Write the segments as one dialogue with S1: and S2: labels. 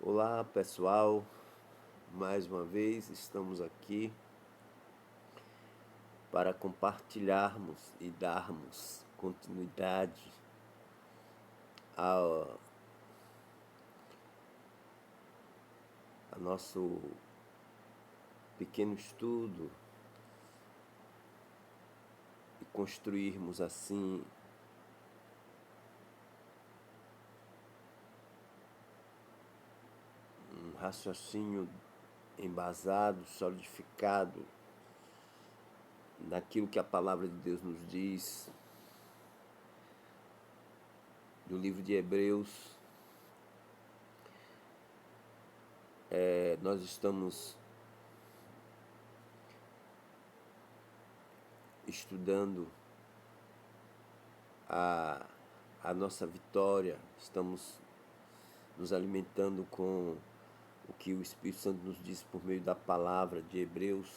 S1: Olá pessoal, mais uma vez estamos aqui para compartilharmos e darmos continuidade ao a nosso pequeno estudo e construirmos assim um raciocínio embasado, solidificado naquilo que a palavra de Deus nos diz, do livro de Hebreus. Nós estamos estudando a, a nossa vitória, estamos nos alimentando com o que o Espírito Santo nos diz por meio da palavra de Hebreus,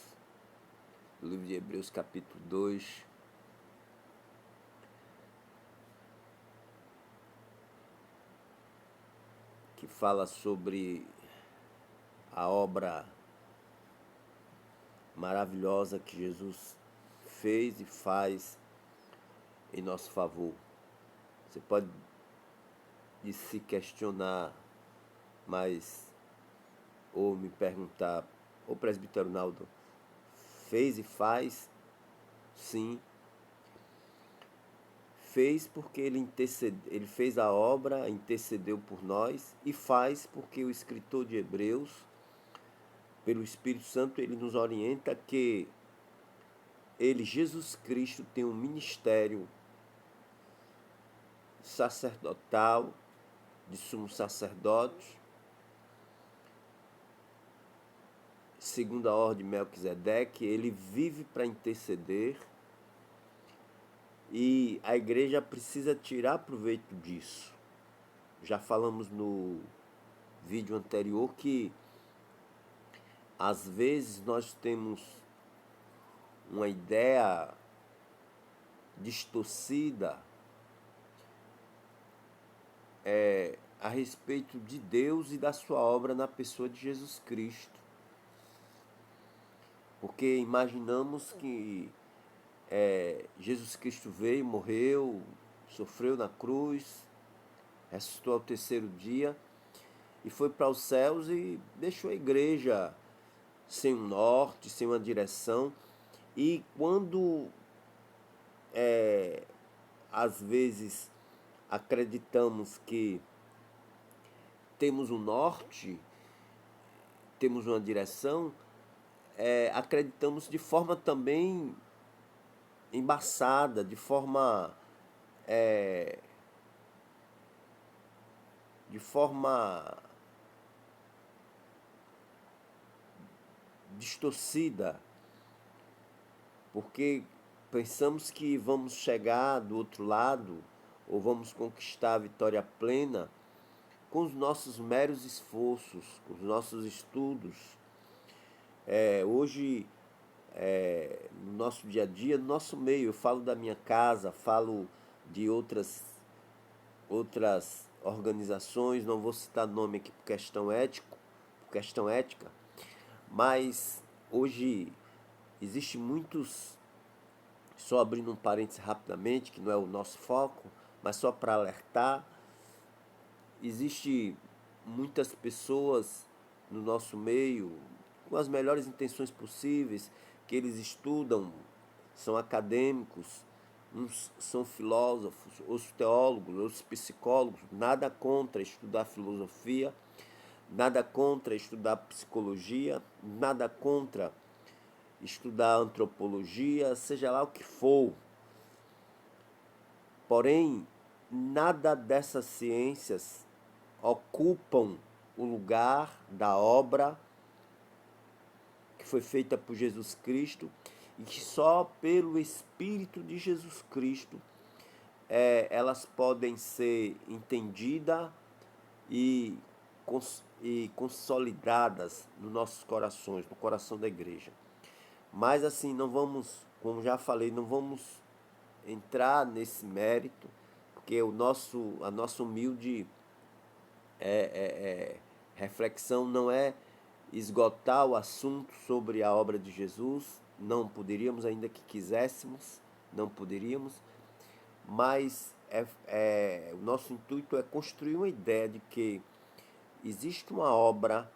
S1: do livro de Hebreus capítulo 2, que fala sobre a obra maravilhosa que Jesus fez e faz em nosso favor. Você pode se questionar, mas ou me perguntar: o presbítero Naldo fez e faz? Sim, fez porque ele fez a obra, intercedeu por nós, e faz porque o escritor de Hebreus, pelo Espírito Santo, ele nos orienta que ele, Jesus Cristo, tem um ministério sacerdotal, de sumo sacerdote, segundo a ordem de Melquisedeque. Ele vive para interceder e a igreja precisa tirar proveito disso. Já falamos no vídeo anterior que às vezes nós temos uma ideia distorcida a respeito de Deus e da sua obra na pessoa de Jesus Cristo. Porque imaginamos que Jesus Cristo veio, morreu, sofreu na cruz, ressuscitou ao terceiro dia e foi para os céus e deixou a igreja sem um norte, sem uma direção. E quando às vezes acreditamos que temos um norte, temos uma direção, acreditamos de forma também embaçada, de forma distorcida, porque pensamos que vamos chegar do outro lado ou vamos conquistar a vitória plena com os nossos meros esforços, com os nossos estudos. Hoje, no nosso dia a dia, no nosso meio, eu falo da minha casa, falo de outras organizações, não vou citar nome aqui por questão ética, mas hoje existe muitos, só abrindo um parênteses rapidamente, que não é o nosso foco, mas só para alertar, existe muitas pessoas no nosso meio com as melhores intenções possíveis, que eles estudam, são acadêmicos, uns são filósofos, outros teólogos, outros psicólogos. Nada contra estudar filosofia, nada contra estudar psicologia, nada contra estudar antropologia, seja lá o que for. Porém, nada dessas ciências ocupam o lugar da obra que foi feita por Jesus Cristo e que só pelo Espírito de Jesus Cristo elas podem ser entendidas e, e consolidadas nos nossos corações, no coração da igreja. Mas assim, não vamos, como já falei, não vamos entrar nesse mérito, porque a nossa humilde reflexão não é esgotar o assunto sobre a obra de Jesus, não poderíamos, ainda que quiséssemos, não poderíamos, mas o nosso intuito é construir uma ideia de que existe uma obra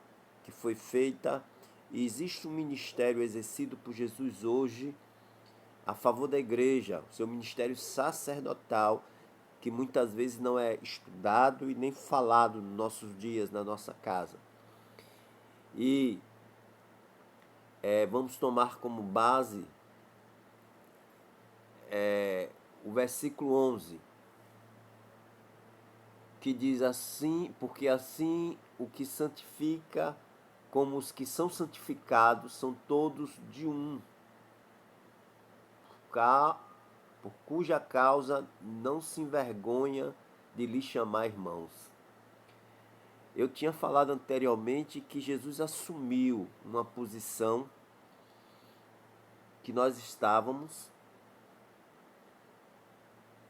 S1: que foi feita e existe um ministério exercido por Jesus hoje a favor da igreja, o seu ministério sacerdotal, que muitas vezes não é estudado e nem falado nos nossos dias, na nossa casa. E vamos tomar como base o versículo 11, que diz assim: porque assim o que santifica como os que são santificados são todos de um, por cuja causa não se envergonha de lhe chamar irmãos. Eu tinha falado anteriormente que Jesus assumiu uma posição que nós estávamos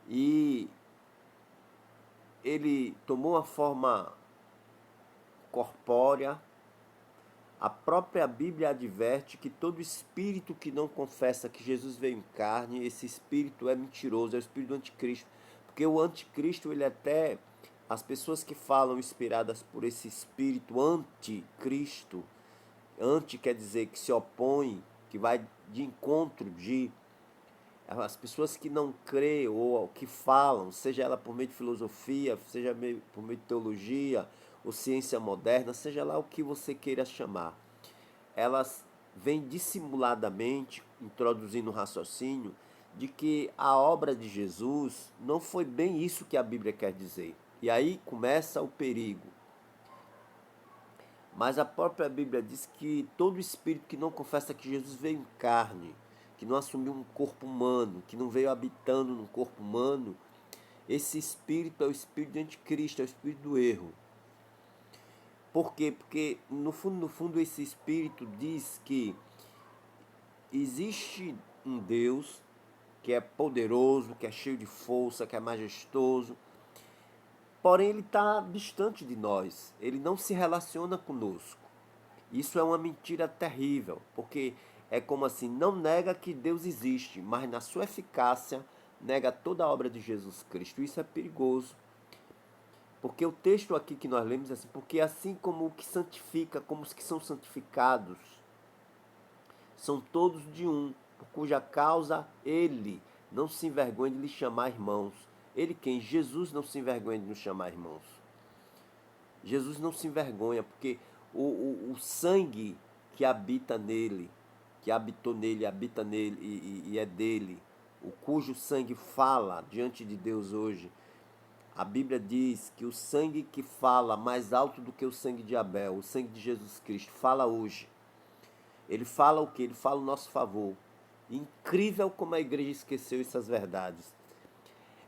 S1: e ele tomou uma forma corpórea. A própria Bíblia adverte que todo espírito que não confessa que Jesus veio em carne, esse espírito é mentiroso, é o espírito do anticristo. Porque o anticristo, ele até, as pessoas que falam inspiradas por esse espírito anticristo, anti quer dizer que se opõe, que vai de encontro de, as pessoas que não creem ou que falam, seja ela por meio de filosofia, seja por meio de teologia ou ciência moderna, seja lá o que você queira chamar, elas vêm dissimuladamente introduzindo um raciocínio de que a obra de Jesus não foi bem isso que a Bíblia quer dizer. E aí começa o perigo. Mas a própria Bíblia diz que todo espírito que não confessa que Jesus veio em carne, que não assumiu um corpo humano, que não veio habitando no corpo humano, esse espírito é o espírito de anticristo, é o espírito do erro. Por quê? Porque no fundo esse espírito diz que existe um Deus que é poderoso, que é cheio de força, que é majestoso, porém ele está distante de nós, ele não se relaciona conosco. Isso é uma mentira terrível, porque é como assim, não nega que Deus existe, mas na sua eficácia nega toda a obra de Jesus Cristo. Isso é perigoso. Porque o texto aqui que nós lemos é assim: porque assim como o que santifica, como os que são santificados, são todos de um, por cuja causa ele não se envergonha de lhe chamar irmãos. Ele quem? Jesus não se envergonha de nos chamar irmãos. Jesus não se envergonha, porque o sangue que habita nele, que habitou nele, habita nele e é dele, o cujo sangue fala diante de Deus hoje. A Bíblia diz que o sangue que fala mais alto do que o sangue de Abel, o sangue de Jesus Cristo, fala hoje. Ele fala o quê? Ele fala o nosso favor. Incrível como a igreja esqueceu essas verdades.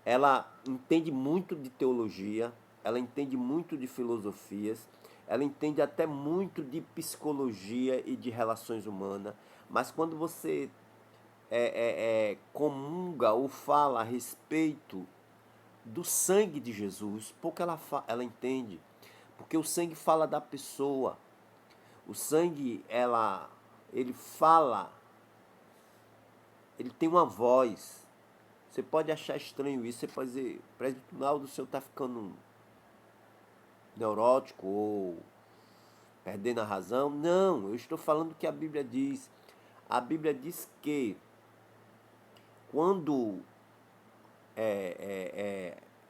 S1: Ela entende muito de teologia, ela entende muito de filosofias, ela entende até muito de psicologia e de relações humanas, mas quando você comunga ou fala a respeito do sangue de Jesus, pouco ela entende, porque o sangue fala da pessoa, o sangue ele fala, ele tem uma voz. Você pode achar estranho isso, você pode dizer: presbítero Naldo, o senhor está ficando neurótico ou perdendo a razão. Não, eu estou falando o que a Bíblia diz. A Bíblia diz que quando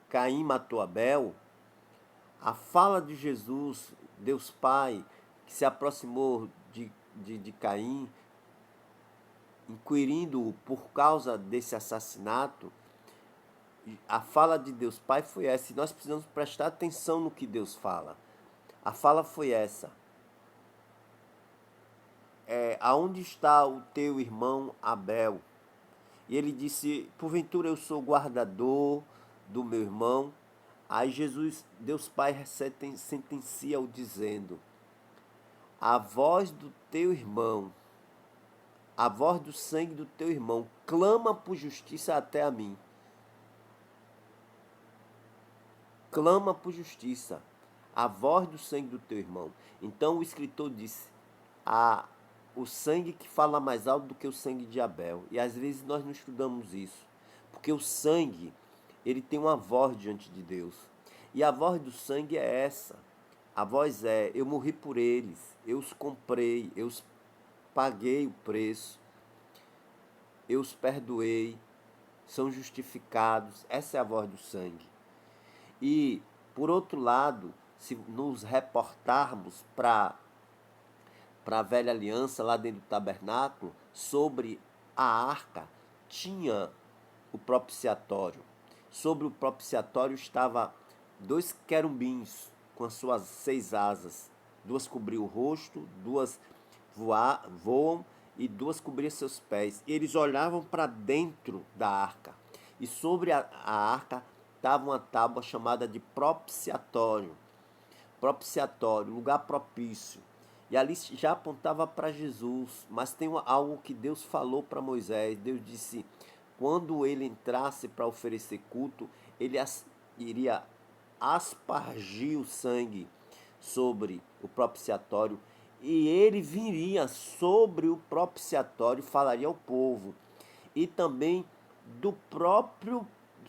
S1: Caim matou Abel, a fala de Jesus, Deus Pai, que se aproximou de Caim, inquirindo-o por causa desse assassinato, a fala de Deus Pai foi essa, e nós precisamos prestar atenção no que Deus fala. A fala foi essa: aonde está o teu irmão Abel? E ele disse: porventura eu sou guardador do meu irmão? Aí Jesus, Deus Pai, sentencia-o dizendo: a voz do teu irmão, a voz do sangue do teu irmão, clama por justiça até a mim. Clama por justiça. a voz do sangue do teu irmão. Então o escritor disse, o sangue que fala mais alto do que o sangue de Abel. E às vezes nós não estudamos isso, porque o sangue, ele tem uma voz diante de Deus. E a voz do sangue é essa. A voz é, eu morri por eles, eu os comprei, eu os paguei o preço, eu os perdoei, são justificados. Essa é a voz do sangue. E, por outro lado, se nos reportarmos para a velha aliança, lá dentro do tabernáculo, sobre a arca, tinha o propiciatório. Sobre o propiciatório estava 2 querubins com as suas 6 asas. 2 cobriam o rosto, 2 voam e 2 cobriam seus pés. E eles olhavam para dentro da arca. E sobre a arca estava uma tábua chamada de propiciatório. Propiciatório, lugar propício. E ali já apontava para Jesus, mas tem algo que Deus falou para Moisés. Deus disse, quando ele entrasse para oferecer culto, ele iria aspargir o sangue sobre o propiciatório, e ele viria sobre o propiciatório, falaria ao povo. E também do próprio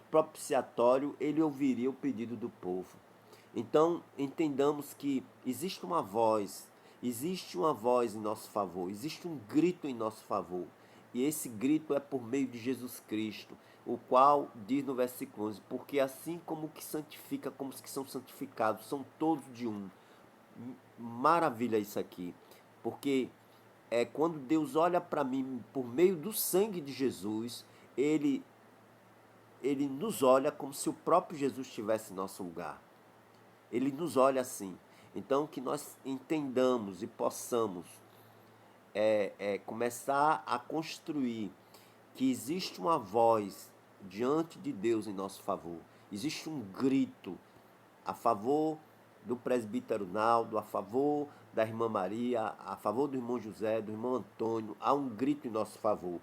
S1: propiciatório ele ouviria o pedido do povo. Então, entendamos que existe uma voz em nosso favor, existe um grito em nosso favor. E esse grito é por meio de Jesus Cristo, o qual diz no versículo 11, porque assim como o que santifica, como os que são santificados, são todos de um. Maravilha isso aqui, porque quando Deus olha para mim por meio do sangue de Jesus, ele, ele nos olha como se o próprio Jesus estivesse em nosso lugar. Ele nos olha assim. Então, que nós entendamos e possamos começar a construir que existe uma voz diante de Deus em nosso favor. Existe um grito a favor do presbítero Naldo, a favor da irmã Maria, a favor do irmão José, do irmão Antônio. Há um grito em nosso favor.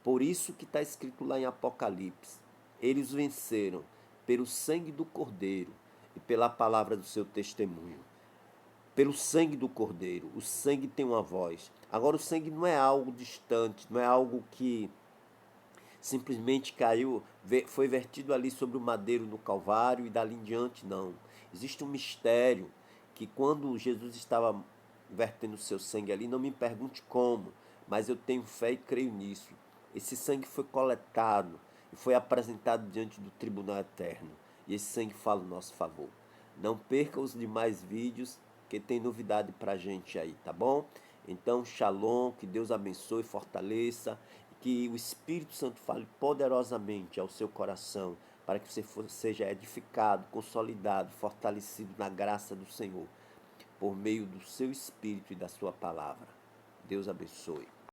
S1: Por isso que está escrito lá em Apocalipse. Eles venceram pelo sangue do Cordeiro e pela palavra do seu testemunho. Pelo sangue do Cordeiro. O sangue tem uma voz. Agora, o sangue não é algo distante, não é algo que simplesmente caiu, foi vertido ali sobre o madeiro no Calvário e dali em diante, não. Existe um mistério que quando Jesus estava vertendo o seu sangue ali, não me pergunte como, mas eu tenho fé e creio nisso. Esse sangue foi coletado e foi apresentado diante do tribunal eterno. E esse sangue fala em nosso favor. Não perca os demais vídeos, que tem novidade pra gente aí, tá bom? Então, shalom, que Deus abençoe, fortaleça, que o Espírito Santo fale poderosamente ao seu coração, para que você seja edificado, consolidado, fortalecido na graça do Senhor, por meio do seu Espírito e da sua palavra. Deus abençoe.